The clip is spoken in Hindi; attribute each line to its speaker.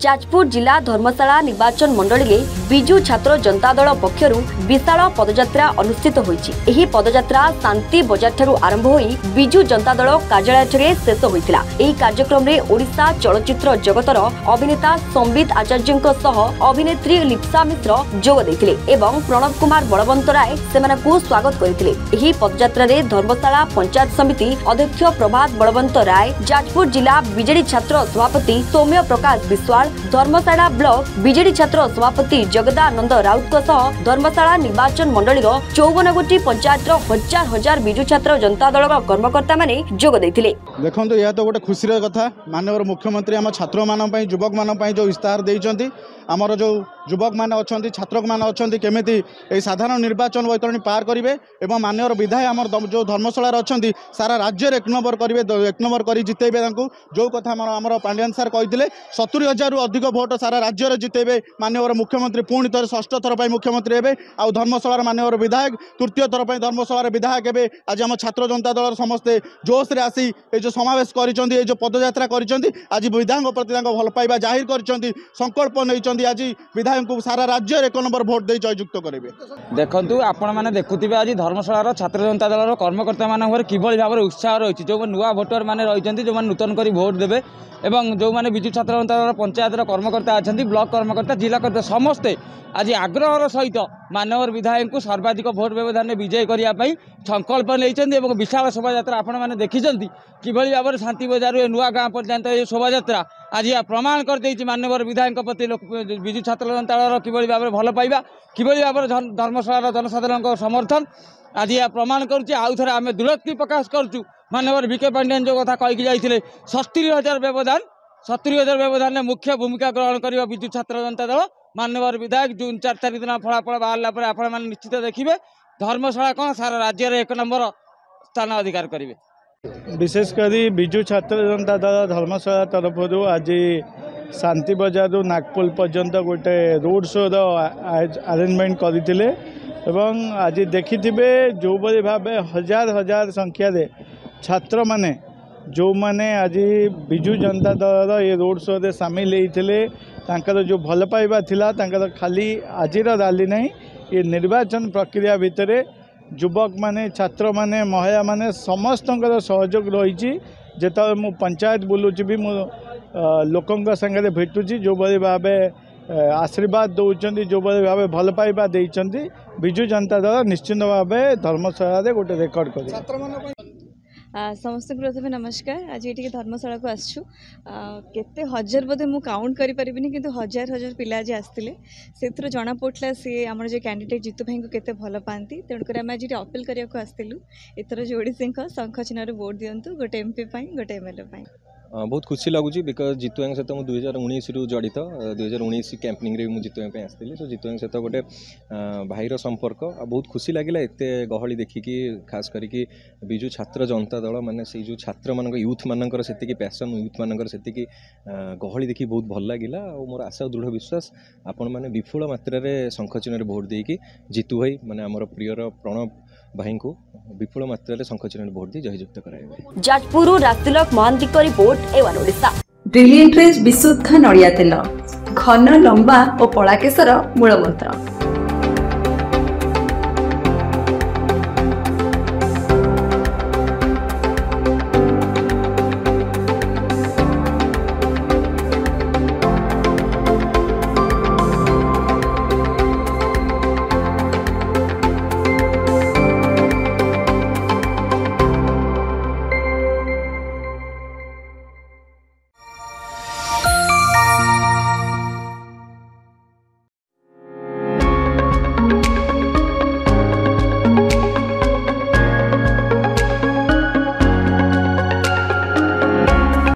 Speaker 1: जाजपुर जिला धर्मशाला निर्वाचन मंडली में बिजु छात्र जनता दल पक्षरु विशाल पदयात्रा अनुष्ठित होईछि। एही पदयात्रा शांति बजार ठारू आरंभ होई बिजु जनता दल कार्यालय ठारे शेष होईतिला। एही कार्यक्रम रे ओडिशा चलचित्र जगतर अभिनेता संबित आचार्यଙ୍କ सह अभिनेत्री लिप्सा मिश्र जोग दैथिले एवं प्रणव कुमार बलवंत राय सेमानकु स्वागत करिथिले। एही पदयात्रा रे धर्मशाला पंचायत समिति अध्यक्ष प्रभात बलवंत राय, जाजपुर जिला बीजेडी छात्र सभापति सौम्य प्रकाश विश्वाल, धर्मशाला ब्लॉक बीजेडी छात्र सभापति जगदानंद राउत सह धर्मशाला निर्वाचन मंडली 54 गोटी पंचायत हजार हजार बिजु छात्र जनता दल कर्मकर्ता माने जोग दैथिले।
Speaker 2: देखंतु यह तो गोटे खुशीर कथा, माननीय मुख्यमंत्री आम छात्र मान युवक मान जो इस्तार देइचंती, आमर जो युवक मान अच्छा छात्र मान अच्छा केमिति साधारण निर्वाचन बैतरणी पार करेंगे और माननीय विधायक आम जो धर्मशाला अच्छा सारा राज्य एक नंबर करेंगे, एक नंबर कर जितेबे। जो कथा आमर पांड्यान सार कहते 70,000 अधिक भोट सारा राज्य में जितेबे। माननीय मुख्यमंत्री पुणी थे षष्ठ थर पर मुख्यमंत्री हे आउ धर्मशाला माननीय विधायक तृतीय थर पर धर्मशाला विधायक हे। आज आम छात्र जनता दल समस्ते जोश रे आसी जो समावेश कर पदयात्रा कर आज विधायक प्रति भल पाइबा जाहिर कर संकल्प नहीं आज विधायक को सारा राज्य एक नंबर भोट दे जययुक्त करेंगे।
Speaker 3: देखु आपण मैंने देखुवे आज धर्मशाला छात्र जनता दल कर्मकर्ता मान कि भाव में उत्साह रही जो नुआ भोटर मैंने रही जो नूतन कर भोट देवे एवं जो मैंने विजु छात्र जनता दल पंचायत कर्मकर्ता अच्छा ब्लॉक कर्मकर्ता जिला कर्मकर्ता समस्ते आज आग्रहर सहित माननीय विधायक को सर्वाधिक भोट व्यवधान में विजय करने संकल्प नहीं विशाल शोभा आपण मैंने देखी कि भाव में शांति बजार नुआ गाँव पर्यंत ये शोभा आज यह प्रमाण कर माननीय विधायक प्रति विजु छात्र जनता दल कि भाव में भल पाइबा कि भाव में धर्मशाला जनसाधारण समर्थन आज यह प्रमाण करुच्चे। आउ थे आम दृढ़ोक्ति प्रकाश करुँ माननीय विके पांड्यान जो कथा कहीकि जाइए 70,000 व्यवधान 70,000 व्यवधान में मुख्य भूमिका ग्रहण कर विजु छात्र जनता दल माननीय विधायक जून 4 तारिख दिन फलाफल बाहर आप निश्चित देखिए धर्मशाला कौन सारा राज्य में एक नंबर स्थान अधिकार करेंगे।
Speaker 2: विशेषकर बिजु छात्र जनता दल धर्मशाला तरफ आज शांति बजार नागपुर पर्यंत गोटे रोड शो अरेंजमेंट करते आज देखिथे जो भाव हजार हजार संख्यार छात्र माने जो माने आज बिजु जनता दल ये रोड शो रे सामिल होते जो भल पाइबा थिला खाली आज रैली नहीं ये निर्वाचन प्रक्रिया भितर युवक माने छात्र माने महिला माने समस्त सहयोग रही। जो मु पंचायत बुलूची भी मु लोकों संगे भेटुची जो भाव आशीर्वाद दौरान जो भाव भल पाइबा देइचंती बिजु जनता दल निश्चित भाव धर्मशाला गोटे रेकर्ड कर।
Speaker 4: समस्त प्रथम नमस्कार। आज ये धर्मशाला को आसछु केते हजार बोधे मु काउंट करि परिबिनी किंतु हजार हजार पिला आज आस्तिले सेथरो जना पड़ला सी हमर जे कैंडिडेट जीतू भाई को केते भल पांती तेणुकर आम आज अपील करिया को आस्तिलु एथरो जोड़ी सिंह शंख चिन्ह वोट दियंतु गोटे एमपी पाई गोटे एमएलए पाई।
Speaker 5: बहुत खुशी लगुच बिकज जीतू सहित मुझे 2019 रु जड़ित 2019 कैंपेनिंग रे मुझे जीतू आसती सो जीतू सहित गोटे भाईर संपर्क बहुत खुशी लगे एत गहली देखिकी खास करके बिजु छात्र जनता दल माने से जो छात्र मान यूथ मानकर से पैसन यूथ मानकर से गहली देखी बहुत भल लगे और मोर आशा दृढ़ विश्वास आपण मैंने विपुल मात्रा शंख चिन्ह भोट देकी जीतू भाई माने आमर प्रियर प्रणव भाई को विपुल मात्रा शंख चिन्ह भोट दी जययुक्त कराइबे।
Speaker 1: जाजपुर रातिलक महांती को रिपोर्ट एवन ओडिशा।
Speaker 6: ब्रिलियंट विशुद्ध नड़िया तेल घन लंबा और पड़ा केसर मूल मंत्र।